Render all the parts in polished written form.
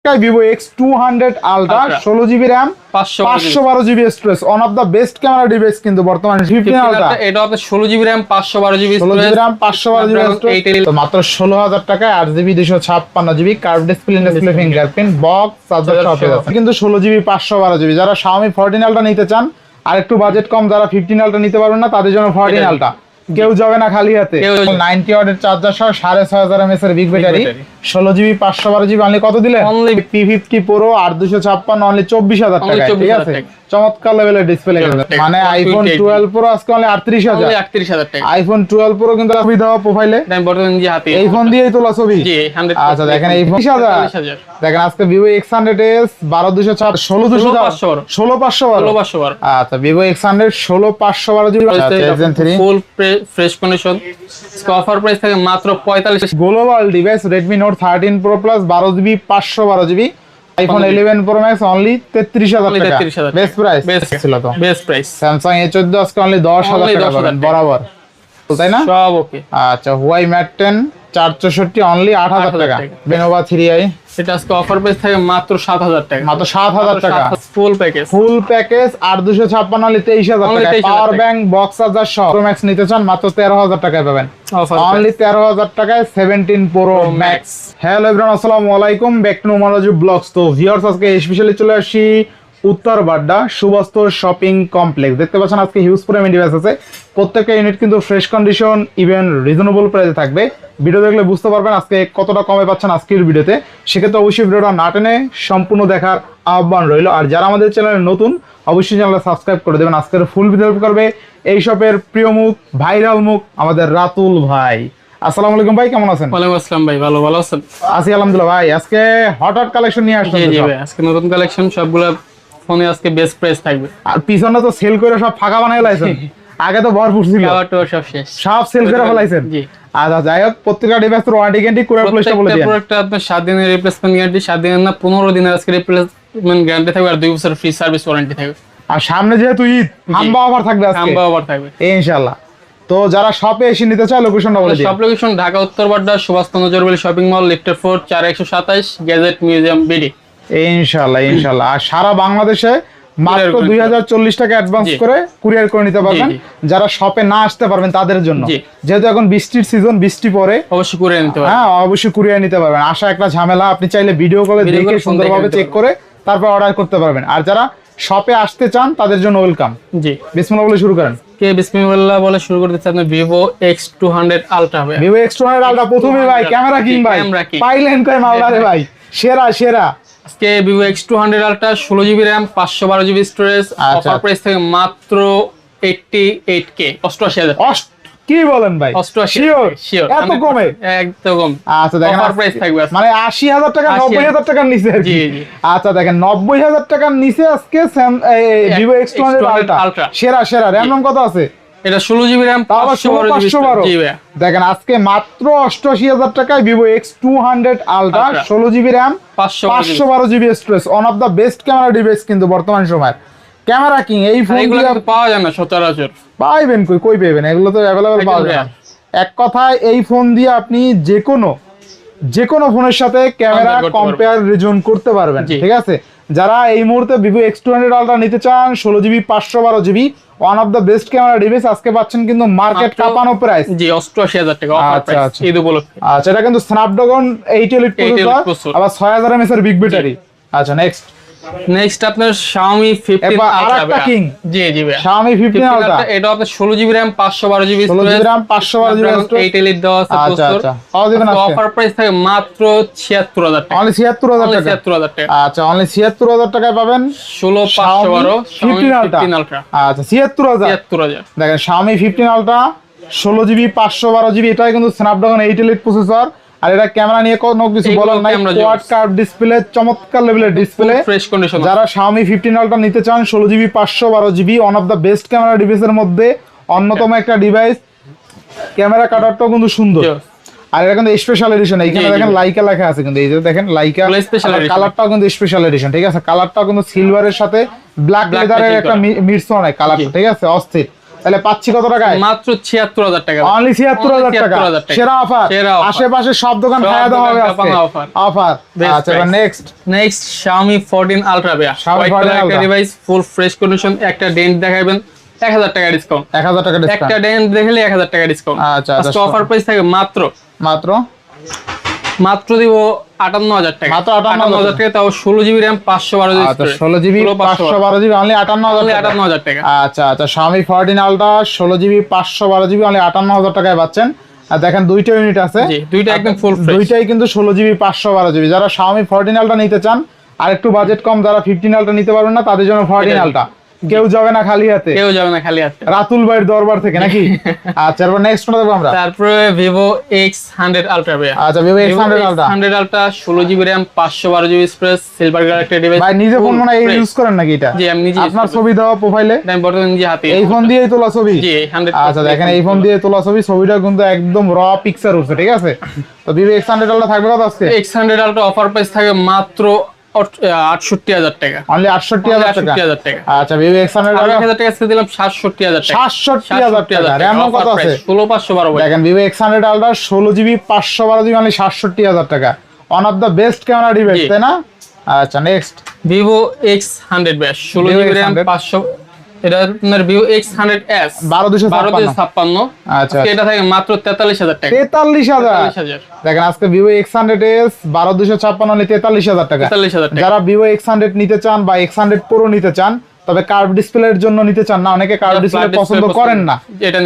Vivo X200 Ultra 16GB RAM 512GB storage one of the best camera device কিন্তু বর্তমানে 15 Ultra এটা আপনার 16GB RAM 512GB 16GB RAM 512GB storage তো মাত্র 16000 টাকায় 8GB 256GB curve display fingerprint box charger সহ আছে কিন্তু 16GB 512GB যারা Xiaomi 14 Ultra নিতে চান আর একটু বাজেট কম যারা 15 Ultra নিতে পারবেন না তাদের জন্য 14 Ultra কেউ যাবে না খালি হাতে 90 ওয়াটের চার্জার সহ 6500 mAh এর big battery 16GB 512GB only কত দিলেন অনলি P50 Pro 8256 অনলি 24000 টাকা ঠিক আছে চমৎকার লেভেলের ডিসপ্লে মানে আইফোন 12 Pro আজকে অনলি 38000 টাকা আইফোন 12 Pro কিন্তু সুবিধা প্রোফাইলে আমি বর্তমানে যে হাতে এই ফোন দিয়েই তোলা ছবি জি 100 আচ্ছা দেখেন এই 20000 দেখেন আজকে Vivo X100s 12256 16512 আচ্ছা Vivo X100 16512GB Ryzen 3 full fresh condition offer price থাকে মাত্র 45 global device Redmi Note 13 Pro Plus 12GB 512GB iPhone 11 Pro Max only 33000 টাকা বেস্ট প্রাইস ছিল তো বেস্ট প্রাইস Samsung A14 আজকে only 10000 টাকা পাবেন বরাবর তাই না সব ওকে আচ্ছা Huawei Mate 10 464 only 8000 টাকা Lenovo 3i এটা আজকে অফার প্রাইস থাকে মাত্র 7000 টাকা মাত্র 7000 টাকা ফুল প্যাকেজ 8256 only 23000 টাকা পাওয়ার ব্যাংক বক্স চার্জার সহ Pro Max নিতে চান মাত্র 13000 টাকায় পাবেন only 13000 টাকায় 17 Pro Max হ্যালো एवरीवन আসসালামু আলাইকুম ব্যাক টু নোমালজি ব্লগস তো ভিউয়ার্স আজকে স্পেশালি চলে আসি উত্তর বাড্ডা সুবস্ত্র শপিং কমপ্লেক্স দেখতে পাচ্ছেন আজকে হিউজ পরিমাণ ডিভাইস আছে প্রত্যেকটা ইউনিট কিন্তু ফ্রেশ কন্ডিশন ইভেন রিজনেবল প্রাইসে থাকবে ভিডিও দেখলে বুঝতে পারবেন আজকে কতটা কমে পাচ্ছেন আজকের ভিডিওতে সেক্ষেত্রে অবশ্যই ভিডিওটা না টেনে সম্পূর্ণ দেখার আহ্বান রইল আর যারা আমাদের চ্যানেলে নতুন অবশ্যই চ্যানেলটা সাবস্ক্রাইব করে দেবেন আজকের ফুল ভিডিও করবে এই শপের প্রিয় মুখ ভাইরাল মুখ আমাদের রাতুল ভাই আসসালামু আলাইকুম ভাই কেমন আছেন ওয়ালাইকুম আসসালাম ভাই ভালো আছেন আছি আলহামদুলিল্লাহ ভাই আজকে হট কালেকশন নিয়ে আসছেন জি ভাই আজকে নতুন কালেকশন সবগুলা ফোনে আজকে বেস্ট প্রাইস থাকবে আর পিছনে তো সেল করে সব ফাঁকা বানাই লাইছেন আগে তো ভরপুর ছিল আবার তো সব শেষ সব সেল করে ফেলাইছেন জি আচ্ছা যাই হোক প্রত্যেকটা ডিভাইস তো ওয়ারেন্টি গ্যারান্টি কুরিয়ার প্লেসটা বলে দিন প্রোডাক্টটা আপনার 7 দিনের রিপ্লেসমেন্ট গ্যারান্টি 7 দিনের না 15 দিনের আজকে রিপ্লেসমেন্ট গ্যারান্টি থাকবে আর 2 বছর ফ্রি সার্ভিস ওয়ারেন্টি থাকবে আর সামনে যেহেতু ঈদ হাম্বা অফার থাকবে আজকে হাম্বা অফার থাকবে ইনশাআল্লাহ তো যারা শপে এসে নিতে চায় লোকেশনটা বলে দিন সব লোকেশন ঢাকা উত্তর বাড্ডা সুভাষচন্দ্র জরবেল শপিং মল লিফটের 4 4127 গ্যাজেট মিউজিয়াম বিডি ইনশাআল্লাহ আর সারা বাংলাদেশে মাত্র 2040 টাকা অ্যাডভান্স করে কুরিয়ার করে নিতে পারবেন যারা শপে না আসতে পারবেন তাদের জন্য যেহেতু এখন বৃষ্টির সিজন বৃষ্টি পড়ে অবশ্যই কুরিয়ার নিতে পারবেন হ্যাঁ অবশ্যই কুরিয়ার নিতে পারবেন আশা একটা ঝামেলা আপনি চাইলে ভিডিও কলে দেখে সুন্দরভাবে চেক করে তারপর অর্ডার করতে পারবেন আর যারা শপে আসতে চান তাদের জন্য ওয়েলকাম জি বিসমিল্লাহ বলে শুরু করেন কে বিসমিল্লাহ বলে শুরু করতে চান Vivo X200 Ultra হবে Vivo X200 Ultra প্রথমে ভাই ক্যামেরা কিং ভাই পাইলেন কই মালদা রে ভাই সেরা আজকে Vivo X200 Ultra 16GB RAM 512GB storage offer price থেকে মাত্র 88k 88000 কি বলেন ভাই 88 শিওর এত কমে একদম আচ্ছা দেখেন অফার প্রাইস থাকবে মানে 80000 টাকা 90000 টাকার নিচে জি আচ্ছা দেখেন 90000 টাকার নিচে আজকে Vivo X200 Ultra সেরা RAM কত আছে এটা 16GB RAM 512GB জি ভাই দেখেন আজকে মাত্র 88000 টাকায় Vivo X200 Ultra 16GB RAM 512GB storage one of the best camera device কিন্তু বর্তমান সময়ের ক্যামেরা কিং এই ফোনগুলো পাওয়া যায় না সচরাচর পাইবেন কই পাবেন এগুলো তো अवेलेबल পাওয়া যায় এক কথায় এই ফোন দিয়ে আপনি যে কোনো ফোনের সাথে ক্যামেরা কম্পেয়ার রিজন করতে পারবেন ঠিক আছে যারা এই মুহূর্তে Vivo X200 Ultra নিতে চান 16GB 512GB one of the best camera device আজকে পাচ্ছেন কিন্তু মার্কেট কাঁপানো প্রাইস জি 88000 টাকা অফার প্রাইস এই উপলক্ষে আচ্ছা এটা কিন্তু Snapdragon 8 Elite প্রসেসর আবার 6000 mAh এর বিগ ব্যাটারি আচ্ছা নেক্সট আপনার Xiaomi 15 Ultra কিং জি ভাই Xiaomi 15 Ultra এটা আপনার 16GB RAM 512GB 16GB RAM 512GB 8 Elite দেওয়া আছে প্রসেসর অফার প্রাইস থাকে মাত্র 76000 টাকা অনলি 76000 টাকা 76000 টাকা আচ্ছা অনলি 76000 টাকায় পাবেন 16512 15 Ultra আচ্ছা 76000 দেখেন Xiaomi 15 Ultra 16GB 512GB এটাই কিন্তু Snapdragon 8 Elite প্রসেসর আর এটা ক্যামেরা নিয়ে কোনো কিছু বলার নাই কোয়াড কার্ভ ডিসপ্লে চমৎকার লেভেলের ডিসপ্লে ফ্রেশ কন্ডিশন যারা Xiaomi 15 Ultra নিতে চান 16GB 512GB one of the best camera ডিভাইসের মধ্যে অন্যতম একটা ডিভাইস ক্যামেরা কাটারটাও কিন্তু সুন্দর আর এটা কিন্তু স্পেশাল এডিশন এইখানে দেখেন লাইকা লেখা আছে কিন্তু এই যে দেখেন লাইকা কালারটাও কিন্তু স্পেশাল এডিশন ঠিক আছে কালারটাও কিন্তু সিলভারের সাথে ব্ল্যাক লেদারের একটা মিশ্রণ হয় কালারটা ঠিক আছে অস্থির তাহলে পাচ্ছি কত টাকায়? মাত্র 76,000 টাকা। অনলি 76,000 টাকা। সেরা অফার, আশেপাশে সব দোকান খাওয়া দাওয়া হবে আজকে অফার। আচ্ছা এবার নেক্সট Xiaomi 14 Ultra ভাই, Xiaomi 14 একটা ডিভাইস, ফুল ফ্রেশ কন্ডিশন। একটা ডেন্ট দেখাবেন, 1000 টাকা ডিসকাউন্ট। 1000 টাকা ডিসকাউন্ট, একটা ডেন্ট দেখলে 1000 টাকা ডিসকাউন্ট। আচ্ছা আজকে অফার প্রাইস থাকে মাত্র দিব 58,000 টাকা। মাত্র 58,000 টাকা, তাও 16GB RAM 512 জিবি। আচ্ছা 16GB 512GB অনলি 58,000 টাকা। আচ্ছা Xiaomi 14 Ultra 16GB 512GB only 58,000 টাকায় পাচ্ছেন। আর দেখেন দুইটা ইউনিট আছে, জি দুইটা একদম ফুল ফ্রেশ, দুইটাই কিন্তু 16GB 512GB। যারা Xiaomi 14 Ultra নিতে চান আর একটু বাজেট কম, যারা 15 Ultra নিতে পারবেন না, তাদের জন্য 14 Ultra। কেউ যাবে না খালি হাতে, রাতুল ভাইয়ের দরবার থেকে নাকি? আচ্ছা এবার নেক্সট কোনটা দেখব আমরা? তারপরে Vivo X100 Ultra ভাই। আচ্ছা Vivo X100 Ultra 16GB RAM 512GB space, silver colour একটা ডিভাইস। ভাই নিজে ফোন মনে ইউজ করেন নাকি এটা? জি আমি নিজে। আপনার ছবি দাও প্রোফাইলে, আমি বর্তমানে নিজে হাতে এই ফোন দিয়েই তোলা ছবি? জি 100। আচ্ছা দেখেন এই ফোন দিয়ে তোলা ছবি, ছবিটা কিন্তু একদম র পিকচার উঠছে, ঠিক আছে? তো Vivo X100 Ultra থাকবে কত আজকে? X100 Ultra অফার প্রাইস থাকে মাত্র 68,000 টাকা। অনলি 68,000 টাকা। আচ্ছা Vivo X100 Ultra 1000 টাকা ছেড়ে দিলাম 67,000 টাকা। 67,000 টাকা। RAM কত আছে? 16512 ভাই। দেখেন Vivo X100 Ultra 16GB 512GB only 67,000 টাকা। One of the best camera device, তাই না? আচ্ছা নেক্সট Vivo X100 ব্যাস 16GB RAM 500, এটা আপনার Vivo X100s 12256। আচ্ছা এটা থাকে মাত্র 43,000 টাকা। 43,000। দেখেন আজকে Vivo X100s 12256 অনলি 43,000 টাকা। যারা Vivo X100 নিতে চান বা X100 Pro নিতে চান, তবে কার্ভ ডিসপ্লের জন্য নিতে চান না, অনেকে কার্ভ ডিসপ্লে পছন্দ করেন না,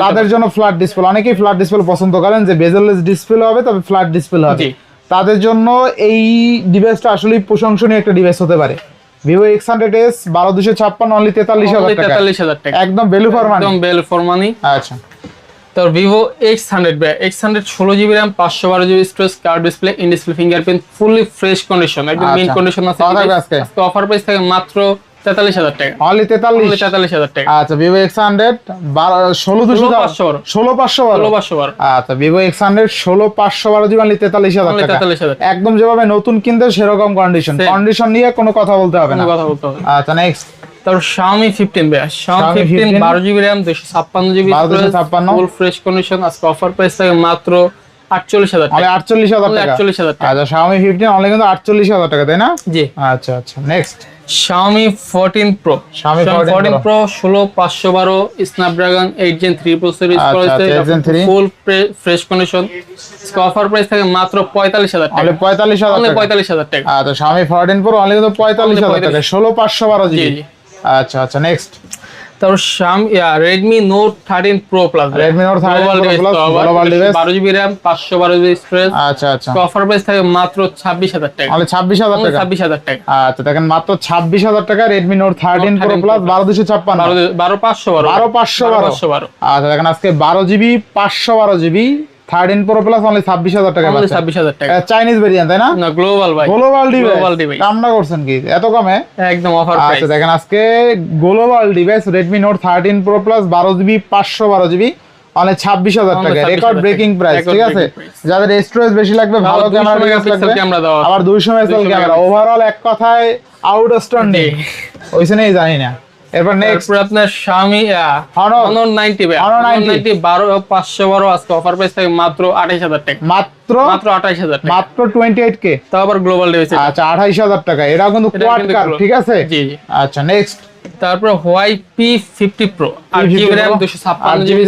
তাদের জন্য ফ্ল্যাট ডিসপ্লে, অনেকেই ফ্ল্যাট ডিসপ্লে পছন্দ করেন যে বেজেললেস ডিসপ্লে হবে তবে ফ্ল্যাট ডিসপ্লে হবে, তাদের জন্য এই ডিভাইসটা আসলে প্রশংসনীয় একটা ডিভাইস হতে পারে। Vivo X100s 12256 অনলি 43,000 টাকা। একদম ভ্যালু ফর মানি। আচ্ছা তো Vivo X100 16GB RAM 512GB storage, curve display, in display fingerprint, fully fresh condition, একদম মেইন কন্ডিশন আছে। আজকে অফার প্রাইস থাকে মাত্র 43,000 টাকা। অনলি 43,000 টাকা। আচ্ছা Vivo X100 16512। আচ্ছা Vivo X100 16512 অনলি 43,000 টাকা। একদম যেভাবে নতুন কিনতে সেরকম কন্ডিশন নিয়ে কোনো কথা বলতে হবে না। আচ্ছা নেক্সট তারপর Xiaomi 15 ভাই, Xiaomi 15 12GB RAM 256GB full fresh condition. আজকে অফার প্রাইস থাকে মাত্র 48,000 টাকা। 48,000 টাকা। আচ্ছা Xiaomi 15 অনলি কিন্তু 48,000 টাকা, তাই না? জি। আচ্ছা next Xiaomi 14 Pro 16512 Snapdragon 8 Gen 3 processor use করা হয়েছে, full fresh condition. Offer price থাকে মাত্র 45,000 টাকা। 45,000 টাকা। আচ্ছা Xiaomi 14 Pro অনলি কিন্তু 45,000 টাকা, 16512 জি। আচ্ছা নেক্সট তারপর Redmi Note 13 Pro Plus, Redmi Note 13 Pro Plus global device, 12GB RAM 512GB storage. আচ্ছা অফার প্রাইস থাকে মাত্র 26,000 টাকা। মানে 26,000 টাকা। 26,000 টাকা। আচ্ছা দেখেন মাত্র 26,000 টাকা Redmi Note 13 Pro Plus 12256 12512। আচ্ছা দেখেন আজকে 12GB 512GB 13 Pro Plus only 26,000 টাকা। 26,000 টাকা। চাইনিজ ভেরিয়েন্ট, তাই না? না গ্লোবাল ভাই, গ্লোবাল ডিভাইস। কামনা করছেন কি এত কমে? একদম অফার প্রাইস। আচ্ছা দেখেন আজকে global device Redmi Note 13 Pro Plus 12GB 512GB only 26,000 টাকা। রেকর্ড ব্রেকিং প্রাইস, ঠিক আছে? যাদের স্টোরেজ বেশি লাগবে, ভালো ক্যামেরা লাগবে, আবার 200 মেগাপিক্সেল ক্যামেরা, ওভারঅল এক কথায় আউটস্ট্যান্ডিং, ওইখানে নেই জানি না। এরপর নেক্সট আপনার Xiaomi Honor 90 ভাই, Honor 90 512 আজকে অফার প্রাইস থাকে মাত্র 28,000 টাকা। মাত্র 28,000 টাকা, মাত্র 28K। তাও আবার গ্লোবাল ডিভাইস। আচ্ছা 28,000 টাকা। এটা কিন্তু কোয়াড কার্ড, ঠিক আছে? জি। আচ্ছা নেক্সট তারপর Huawei P50 Pro 8GB RAM 256GB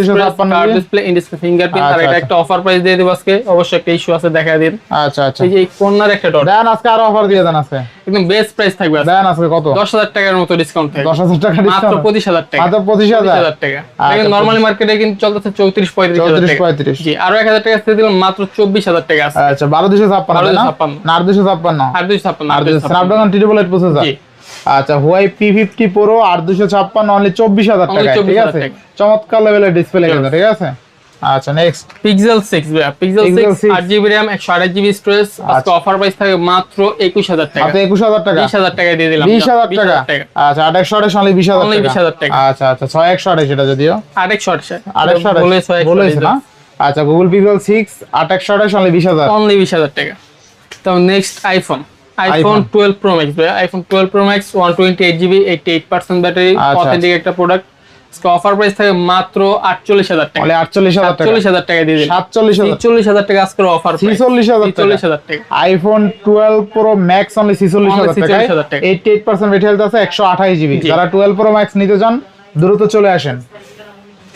curve display, in display fingerprint. আর এটা একটা অফার প্রাইস দিয়ে দেব আজকে, অবশ্যই একটা ইস্যু আছে, দেখা দিন। আচ্ছা এই যে কর্নার একটা ডট দেন, আজকে আরো অফার দিয়ে দেন। আজকে একদম বেস্ট প্রাইস থাকবে। দেন আজকে কত? 10,000 টাকার মতো ডিসকাউন্ট থাকবে। 10,000 টাকা ডিসকাউন্ট, মাত্র 25,000 টাকা। মাত্র 25,000 টাকা। এখন নরমালি মার্কেটে কিন্তু চলতেছে 34-35,000 জি। আর 1,000 টাকা দিয়ে দিলাম মাত্র 24,000 টাকা আছে। আচ্ছা 12256 না 856 স্ন্যাপড্রাগন 888 প্রসেসর। জি। আচ্ছা Huawei P50 Pro 8256 অনলি 24,000 টাকা, ঠিক আছে? চমৎকার লেভেলের ডিসপ্লে কিন্তু, ঠিক আছে? আচ্ছা নেক্সট Pixel 6 ভাই, Pixel 6 8GB RAM 128GB storage. আজকে অফার প্রাইস থাকে মাত্র 21,000 টাকা। মাত্র 21,000 টাকা। 20,000 টাকা দিয়ে দিলাম। 20,000 টাকা। আচ্ছা 828 অনলি 20,000 টাকা। আচ্ছা 6128 এটা যদিও 828 বলেছে না। আচ্ছা Google Pixel 6 828 অনলি 20,000 টাকা। তো নেক্সট iPhone 12 Pro Max ভাই, iPhone 12 Pro Max 128GB 88% battery, authentic একটা প্রোডাক্ট। অফার প্রাইস থাকে মাত্র 48000 টাকা। মানে 48000 টাকা, 47000 টাকা দিয়ে দিন। 47000, 44000 টাকা আজকে অফার প্রাইস, 44000 টাকা। আইফোন 12 প্রো ম্যাক্স অনলি 44000 টাকা, 44000 টাকা। 88% ব্যাটারি হেলথ আছে, 128 জিবি। যারা 12 প্রো ম্যাক্স নিতে চান দ্রুত চলে আসেন।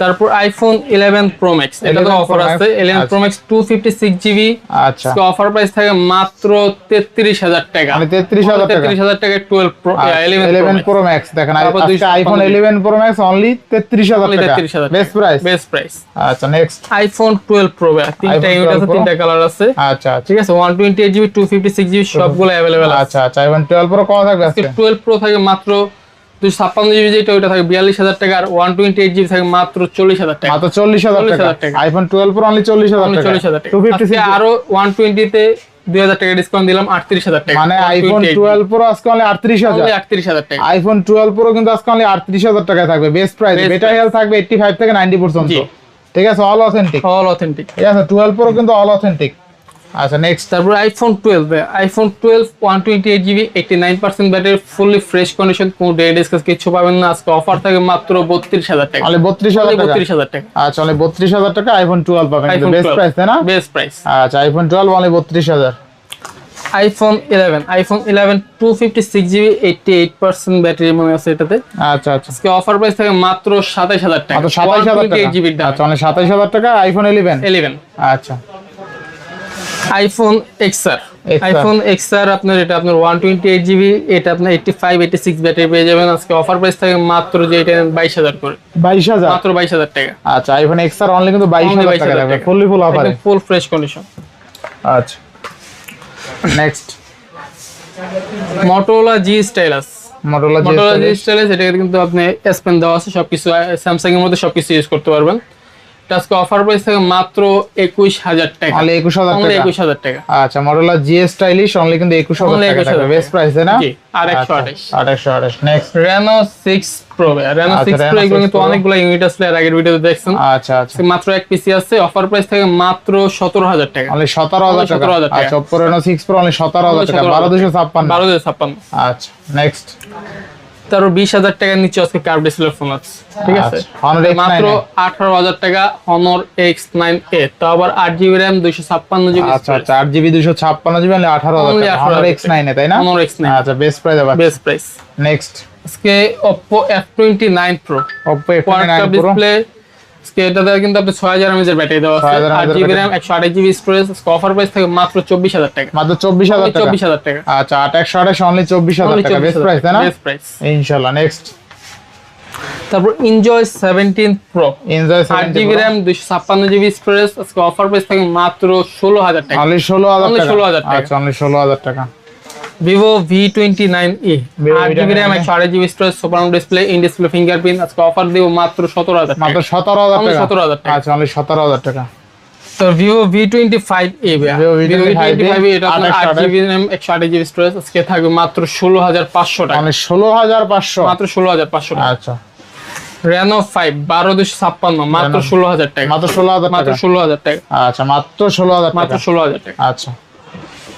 তারপর আইফোন 11 প্রো ম্যাক্স, এটা তো 11 অফার Pro Max, আছে। 11 প্রো ম্যাক্স 256 জিবি, আচ্ছা আজকে অফার প্রাইস থাকে মাত্র 33000 টাকা। মানে 33000 টাকা, 33000 টাকা 12 প্রো 11 প্রো ম্যাক্স দেখেন। তারপর আজকে আইফোন 11 প্রো ম্যাক্স অনলি 33000 টাকা, 33000 বেস্ট প্রাইস, বেস্ট প্রাইস। আচ্ছা নেক্সট আইফোন 12 প্রো তিনটা iPhone ইউনিট আছে, 12 Pro, তিনটা কালার আছে, আচ্ছা আচ্ছা ঠিক আছে। 128 জিবি 256 জিবি সবগুলো अवेलेबल আছে। আচ্ছা আচ্ছা আইফোন 12 প্রো কত থাকবে আজকে? 12 প্রো থাকে মাত্র 256 জিবি, যেটা ওটা থাকে 42000 টাকা, আর 128 জিবি থাকে মাত্র 40000 টাকা। মাত্র 40000 টাকা, আইফোন 12 প্রো অনলি 40000 টাকা, 40000 টাকা। 256 আজকে আরো 120 তে 2000 টাকা ডিসকাউন্ট দিলাম, 38000 টাকা। মানে আইফোন 12 প্রো আজকে অনলি 38000, 38000 টাকা। আইফোন 12 প্রো কিন্তু আজকে অনলি 38000 টাকায় থাকবে, best price. Best battery health থাকবে 85 থেকে 90 পর্যন্ত, জি। ঠিক আছে, অল অথেন্টিক, অল অথেন্টিক। ঠিক আছে। 12 প্রো কিন্তু অল অথেন্টিক। আচ্ছা নেক্সট তারপর iPhone 12, iPhone 12 128 GB 89% battery, fully fresh condition, কোনো ডেড ডিসকাস কিছু পাবেন না। আজকে অফার থাকে মাত্র 32000 টাকা, অনলি 32000 টাকা, 32000 টাকা। আচ্ছা অনলি 32000 টাকা আইফোন 12 পাবেন, iPhone বেস্ট 12 প্রাইস তাই না? Best price. আচ্ছা iPhone 12 only 32000। IPhone 11 256 GB 88% battery মনে আছে এটাতে। আচ্ছা আচ্ছা আজকে অফার প্রাইস থাকে মাত্র 27000 টাকা, মাত্র 27000 টাকা, 128 জিবির দাম। আচ্ছা অনলি 27000 টাকা আইফোন 11। 11 আচ্ছা iPhone XR, XR iPhone XR আপনার এটা আপনার 128 জিবি, এটা আপনার 86 ব্যাটারি পেয়ে যাবেন। আজকে অফার প্রাইস থাকে মাত্র যেটা 22000 করে, 22000, মাত্র 22000 টাকা। আচ্ছা আইফোন XR অনলি কিন্তু 22000 টাকা থাকবে, ফুললি ফুল অফারে, একদম ফুল ফ্রেশ কন্ডিশন। আচ্ছা next Motorola G Stylus, Motorola Motorola G Stylus, এটা কিন্তু আপনি S Pen দেওয়া আছে, সবকিছু স্যামসাং এর মধ্যে সবকিছু ইউজ করতে পারবেন। আজকে অফার প্রাইস থাকে মাত্র 21000 টাকা, অনলি 21000 টাকা, 21000 টাকা। আচ্ছা Motorola G Stylish অনলি কিন্তু 21000 টাকা থাকবে, বেস্ট প্রাইস তাই না? জি, আর 128 128 next Reno 6 Pro, Reno 6 Pro এগুলো কিন্তু অনেকগুলো ইউনিট আসলে এর আগের ভিডিওতে দেখছেন। আচ্ছা আচ্ছা মাত্র এক পিসি আছে, অফার প্রাইস থাকে মাত্র 17000 টাকা, অনলি 17000 টাকা, 17000 টাকা। আচ্ছা Oppo Reno 6 Pro অনলি 17000 টাকা, 12256, 12256। আচ্ছা নেক্সট তারও 20000 টাকার নিচে আজকে কার্ভ ডিসপ্লে ফোন আছে, ঠিক আছে। Honor X9 মাত্র 18000 টাকা Honor X9a, তো আবার 8GB RAM 256GB, আচ্ছা আচ্ছা 8GB 256GB অনলি 18000 Only টাকা, Honor 18,000 X9 এ তাই না? Honor X9, আচ্ছা বেস্ট প্রাইস আবার, বেস্ট প্রাইস। নেক্সট আজকে Oppo F29 Pro, Oppo quad F29 Pro display, আজকে এটাতে কিন্তু আপনি 6000 mAh এর ব্যাটারি দেওয়া আছে, 6000 mAh 8GB RAM 128GB storage. Offer price থাকে মাত্র 24000 টাকা, মাত্র 24000 টাকা, 24000 টাকা। আচ্ছা 828 অনলি 24000 টাকা, বেস্ট প্রাইস তাই না? Best price. ইনশাআল্লাহ নেক্সট তারপর Enjoy 17 Pro, Enjoy 8GB RAM 256GB storage. আজকে অফার প্রাইস থাকে মাত্র 16000 টাকা, অনলি 16000 Only টাকা, 16,000 টাকা। আচ্ছা অনলি 16000 টাকা। Vivo V29e, Vivo 8GB RAM 128GB storage, super AMOLED display, in display fingerprint. আজকে অফার দিব মাত্র 17000 টাকা, মাত্র 17000 Only টাকা, 17000 টাকা। আচ্ছা অনলি 17000 টাকা। তো Vivo V25e, Vivo V25e, এটা আপনার 8GB RAM 128GB স্টোরেজ। আজকে থাকবে মাত্র 16500 টাকা, অনলি 16500, মাত্র 16500 টাকা। আচ্ছা Reno 5 12256, মাত্র 16000 টাকা, মাত্র 16000 মাত্র টাকা, 16000 টাকা, আচ্ছা মাত্র 16000 মাত্র টাকা, 16000 টাকা। আচ্ছা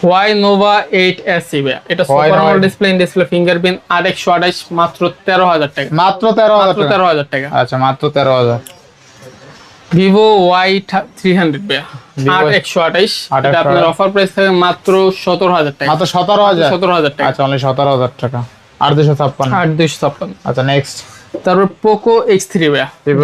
Huawei Nova 8 SE, এটা super Nova AMOLED display, in display fingerprint, 128, মাত্র 13000 টাকা, মাত্র 13000 মাত্র টাকা, 13000 টাকা। আচ্ছা মাত্র 13000। Vivo Y300, 8128, এটা আপনার অফার প্রাইস থাকে মাত্র 17000 টাকা, মাত্র 17000, 17000 টাকা, আচ্ছা অনলি 17000 টাকা, 8256, 8256। আচ্ছা নেক্সট তারপর Poco X3,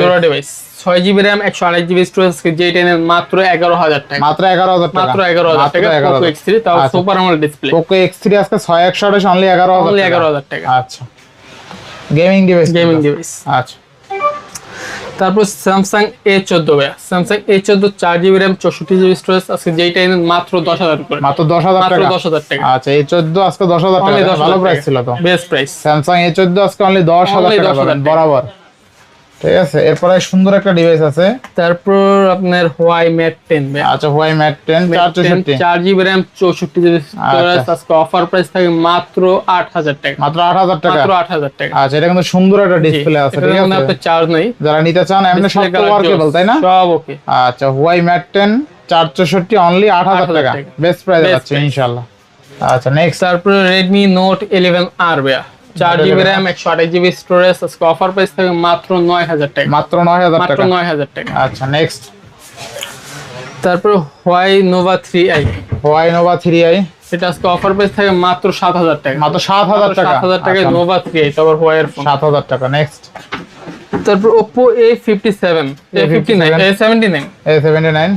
জোড়া device, 6GB RAM 128GB storage, যেটা নেন মাত্র 11000 টাকা, মাত্র 11000 টাকা, মাত্র 11000 টাকা। Poco X3 তাও super AMOLED display, Poco X3 আজকে 6128 অনলি 11000 only টাকা, 11000 টাকা। আচ্ছা গেমিং ডিভাইস, ডিভাইস। আচ্ছা তারপর Samsung A14, Samsung A14 4GB RAM 64GB storage, আজকে যেটা নেন মাত্র 10000 করে, মাত্র 10000 মাত্র টাকা, 10000 টাকা, আচ্ছা এই 14 আজকে 10000 Only টাকা, 10,000 ভালো টাকা। প্রাইস ছিল তো। Best price. Samsung A14 আজকে অনলি 10000 Only টাকা 10,000 পাবেন টাকা। বরাবর, ঠিক আছে। এরপরে সুন্দর একটা ডিভাইস আছে, তারপর আপনার Huawei Mate 10, আচ্ছা Huawei Mate 10 464, 4GB RAM 64GB storage. আজকে অফার প্রাইস থাকে মাত্র 8000 টাকা, মাত্র 8000 টাকা, মাত্র 8000 টাকা। আচ্ছা এটা কিন্তু সুন্দর একটা ডিসপ্লে আছে, ঠিক আছে। আপনার চার্জ নাই, যারা নিতে চান এমনি সব Display color ওয়ার্কেবল তাই না? সব ওকে। আচ্ছা Huawei Mate 10 464 অনলি 8000 টাকা, বেস্ট প্রাইস Best আছে price। ইনশাআল্লাহ। আচ্ছা নেক্সট তারপর Redmi Note 11R, 4GB RAM 128GB storage, আজকে অফার প্রাইস থাকে মাত্র 9000 টাকা। মাত্র 9000 মাত্র টাকা। 9000 টাকা। আচ্ছা নেক্সট। তারপর Huawei Nova 3i, Huawei Nova 3i, এটা আজকে অফার প্রাইস থাকে মাত্র 7000 টাকা। মাত্র 7000 টাকা। 7000 টাকায় আচ্ছা, Nova 3i তারপর Huawei এর ফোন। 7000 টাকা। নেক্সট। তারপর Oppo A57, A79, A79,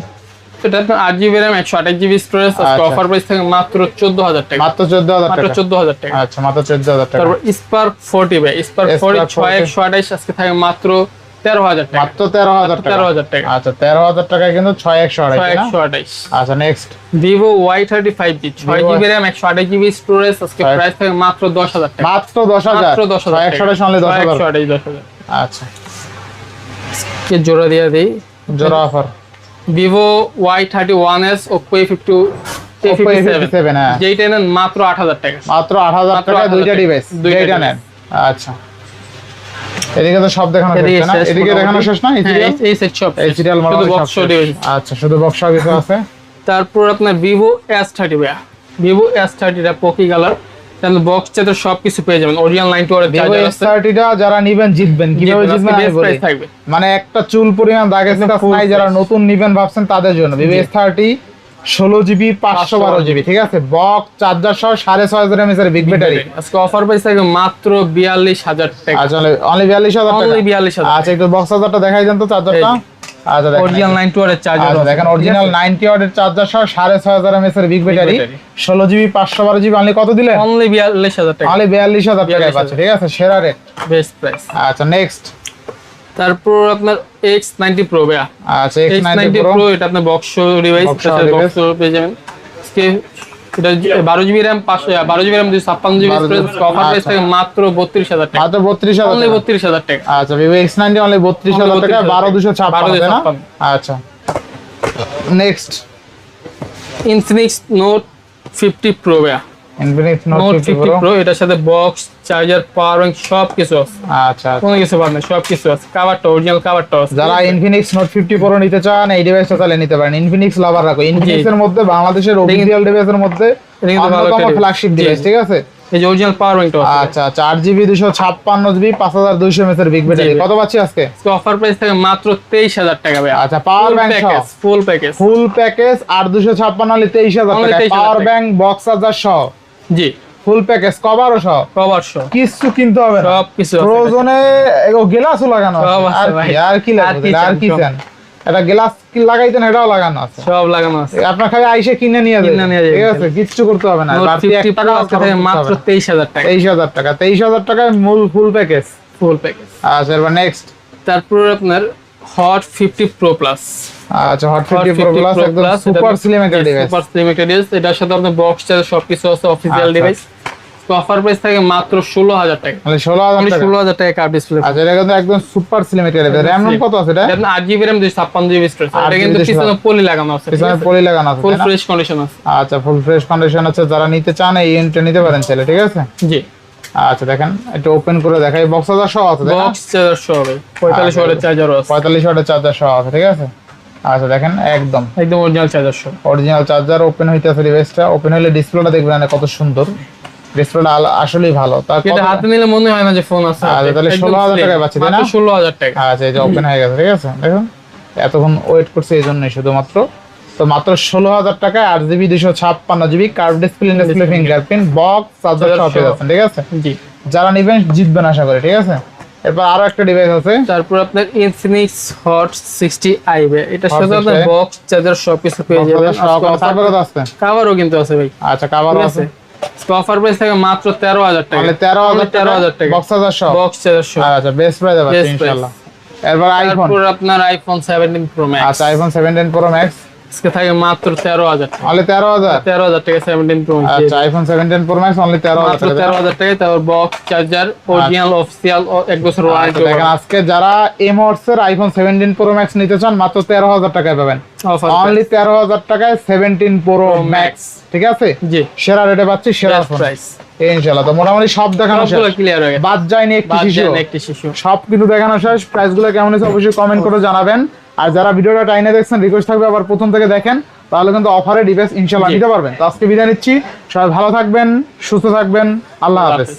এটা আপনার 8GB RAM 128GB স্টোরেজ, আজকে আচ্ছা। অফার প্রাইস থাকে মাত্র 14000 টাকা। মাত্র 14000 মাত্র টাকা। 14000 টাকা। আচ্ছা মাত্র 14000 টাকা। তারপর Spark 40 ভাই, Spark 40 6128 আজকে থাকে মাত্র 13000 টাকা। মাত্র 13000 টাকা। 13000 টাকা। আচ্ছা 13000 টাকায় কিন্তু 6128 না? 6128। আচ্ছা next. Vivo Y35G 6GB RAM 128GB storage, আজকে প্রাইস থাকে মাত্র 10000 টাকা। মাত্র 10000। মাত্র 10000 টাকা। 6128 অনলি 10000। 100,000। আচ্ছা কে জোড়া দিয়ে দেই, জোড়া offer. Vivo Y31s, Oppo Oppo A57, হ্যাঁ। যেইটা নেন মাত্র 8000 টাকা। মাত্র 8000 মাত্র টাকায় 8000 দুইটা টাকা। ডিভাইস। দুইটা দুইটা নেন। আচ্ছা এদিকে তো সব দেখানো শেষ না? শেষ এদিকে দেখানো মোটামুটি। শেষ না? এই হ্যাঁ, সিরিয়াল এই সেট সব এই সিরিয়াল শুধু মানে box show device। আচ্ছা শুধু বক্স সহ কিছু আছে। তারপর আপনার Vivo S30 ভাইয়া, Vivo S30 টা পকি কালার, তাহলে বক্স চার্জার সবকিছু পেয়ে যাবেন। অরিজিনাল 90 ওয়াটের Vivo চার্জার আছে। S30 টা যারা নিবেন জিতবেন। কিভাবে জিতবেন আমি বেস্ট বলি। প্রাইস থাকবে। মানে একটা চুল পরিমাণ দাগের স্ক্র্যাচ নাই, যারা নতুন নিবেন ভাবছেন তাদের জন্য Vivo S30 16GB 512GB, ঠিক আছে? বক্স চার্জার সহ 6500 mAh এর বিগ ব্যাটারি। আজকে অফার প্রাইস থাকবে মাত্র 42000 টাকা। আচ্ছা অনলি 42000 টাকা। অনলি 42000। আচ্ছা একটু বক্স চার্জারটা দেখাই দেন তো চার্জারটা। আচ্ছা দেখেন অরিজিনাল 90 ওয়াটের চার্জার আচ্ছা আছে। দেখেন অরিজিনাল 90 ওয়াটের চার্জার সহ 6500 mAh এর big battery, 16GB 512GB only কত দিলেন? অনলি 42000 টাকা। অনলি 42000 টাকায় পাচ্ছে, ঠিক আছে? সেরা রেট। Best price. আচ্ছা নেক্সট। তারপর আপনার X90 Pro ভাইয়া, আচ্ছা X90 X90 Pro Pro এটা আপনার বক্স ডিভাইস, Box show এটা device। বক্স পেয়ে যাবেন। আজকে এটা 12GB RAM 12GB RAM 256GB storage, offer price থাকে মাত্র 32000 টাকা। মাত্র 32000 অনলি টাকা। 32000 টাকা। আচ্ছা Vivo X90 অনলি 32000 টাকা, 12256 তাই না? আচ্ছা নেক্সট। Infinix Note 50 Pro ভাইয়া, Infinix Note Note 50 50 Pro। Pro এটার সাথে বক্স চার্জার পাওয়ার ব্যাংক সব কিছু আছে। আচ্ছা কোনো কিছু বাদ নেই, সব কিছু আছে। কভারটা অরিজিনাল কভারটা আছে। যারা Infinix Note 50 Pro নিতে চান এই ডিভাইসটা তাহলে নিতে পারেন। Infinix লাভার রাখো। Infinix এর মধ্যে বাংলাদেশের অফিশিয়াল ডিভাইসের মধ্যে এটা কিন্তু ভালো অন্যতম একটা ফ্ল্যাগশিপ ডিভাইস, ঠিক আছে? এই যে অরিজিনাল পাওয়ার ব্যাংকটা আছে। আচ্ছা 4GB 256GB 5200 mAh এর বিগ ব্যাটারি। কত পাচ্ছি আজকে? তো অফার প্রাইস থাকে মাত্র 23000 টাকা ভাই। আচ্ছা পাওয়ার ব্যাংক সহ full package full package 8256 only 23000 Only টাকা। 23,000 পাওয়ার টাকা। ব্যাংক বক্স চার্জার সহ জি, ফুল প্যাকেজ কভারও সহ কভার সহ কিছু কিনতে হবে না। সব কিছু আছে। ফ্রোজনে ও গ্লাসও লাগানো আছে। সব আছে আর ভাই। কি আর কি লাগবে? আর কি সব। চান? এটা গ্লাস কি লাগাইতেন এটাও লাগানো আছে। সব লাগানো আছে। আপনার খালি আইসে কিনে নিয়ে যাবেন, কিনে নিয়ে ঠিক যাবেন। আছে? কিচ্ছু করতে হবে না। Note বাড়তি 50 1 টাকা Pro আজকে থাকে মাত্র 23000 টাকা। 23000 টাকা। 23000 টাকায় মূল ফুল প্যাকেজ। Full package. আচ্ছা এবার নেক্সট। তারপর আপনার Hot 50 Pro Plus, আচ্ছা Hot 50 Pro Plus একদম সুপার স্লিম একটা ডিভাইস। সুপার স্লিম একটা ডিভাইস। এটার সাথে আপনার বক্স চার্জার সবকিছু আছে, অফিশিয়াল আচ্ছা। ডিভাইস। তো অফার প্রাইস থাকে মাত্র 16000 টাকা। মানে 16000 টাকা। 16000 টাকা কার্ভ ডিসপ্লে। আচ্ছা এটা কিন্তু একদম সুপার স্লিম একটা ডিভাইস। RAM রম কত আছে এটা? এটা 8GB RAM 256GB storage. 8GB এটা কিন্তু পিছনে পলি লাগানো আছে, পিছনে পলি লাগানো আছে ফুল তাই না? ফ্রেশ কন্ডিশন আছে। আচ্ছা ফুল ফ্রেশ কন্ডিশন আছে। যারা নিতে চান এই ইউনিটটা নিতে পারেন চাইলে, ঠিক আছে? জি, আচ্ছা দেখেন একটু ওপেন করে দেখাই। বক্স চার্জার সহ আছে তাই না? বক্স চার্জার সহ হবে, 45 ওয়াটের চার্জারও আছে। 45 ওয়াটের চার্জার সহ আছে, ঠিক আছে? আচ্ছা দেখেন একদম একদম অরিজিনাল চার্জার সহ। Original charger. ওপেন হইতেছে ডিভাইসটা। ওপেন হলে ডিসপ্লেটা দেখবেন না কত সুন্দর। ডিসপ্লেটা আসলেই ভালো। তার এটা হাতে নিলে মনে হয় না যে ফোন আছে। আচ্ছা তাহলে 16000 টাকায় পাচ্ছি তাই না? মাত্র 16000 টাকা। আচ্ছা এই যে ওপেন হয়ে গেছে, ঠিক আছে? দেখুন এতক্ষণ ওয়েট করছে এই জন্যই শুধুমাত্র। তো মাত্র 16000 টাকায় 8GB 256GB curve display fingerprint box charger সহ পেয়ে যাচ্ছেন, ঠিক আছে? জি, যারা নেবেন জিতবেন আশা করি, ঠিক আছে? এরপর আরো একটা ডিভাইস আছে। তারপর আপনার Infinix Hot 60i ভাই, এটার সাথে 60i আপনার বক্স চার্জার সবকিছু পেয়ে যাবেন। তারপরে তো আছে। কভারও কিন্তু আছে ভাই। আচ্ছা কাভার ঠিক আছে। আছে, অফার প্রাইস থাকে মাত্র 13000 টাকা। মানে 13000 13000 টাকা বক্স চার্জার সহ। বক্স চার্জার সহ। আচ্ছা বেস্ট প্রাইস আছে Best ইনশাআল্লাহ। এরপর আইফোন। তারপর আপনার iPhone 17 Pro Max আচ্ছা আইফোন 17 Pro Max আজকে থাকে মাত্র 13000 টাকা। অনলি 13000। 13000 টাকা 17 Pro Max। আচ্ছা আইফোন 17 Pro Max অনলি 13000 মাত্র টাকা। 13000 টাকায় তারপর বক্স চার্জার অরিজিনাল অফিসিয়াল 1 বছর আচ্ছা, ওয়ারেন্টি। দেখেন আজকে যারা এমওয়াটস এর আইফোন 17 Pro Max নিতে চান মাত্র 13000 টাকায় পাবেন। অফার অনলি 13000 টাকায় 17 Pro Max, ঠিক আছে? জি, সেরা রেটে পাচ্ছি সেরা ফোন প্রাইস ইনশাআল্লাহ। তো মোটামুটি সব দেখানো শেষ। সবগুলো ক্লিয়ার হয়ে গেছে। বাদ যায়নি একটি বাদ শিশু। দেন একটি শিশু। সব কিন্তু দেখানো শেষ। প্রাইসগুলো কেমন হয়েছে অবশ্যই কমেন্ট করে জানাবেন। আর যারা ভিডিওটা টাইনে দেখছেন রিকোয়েস্ট থাকবে আবার প্রথম থেকে দেখেন, তাহলে কিন্তু অফারে ডিভাইস ইনশাআল্লাহ জি। নিতে পারবেন। তো আজকে বিদায় নিচ্ছি। সবাই ভালো থাকবেন, সুস্থ থাকবেন। আল্লাহ হাফেজ।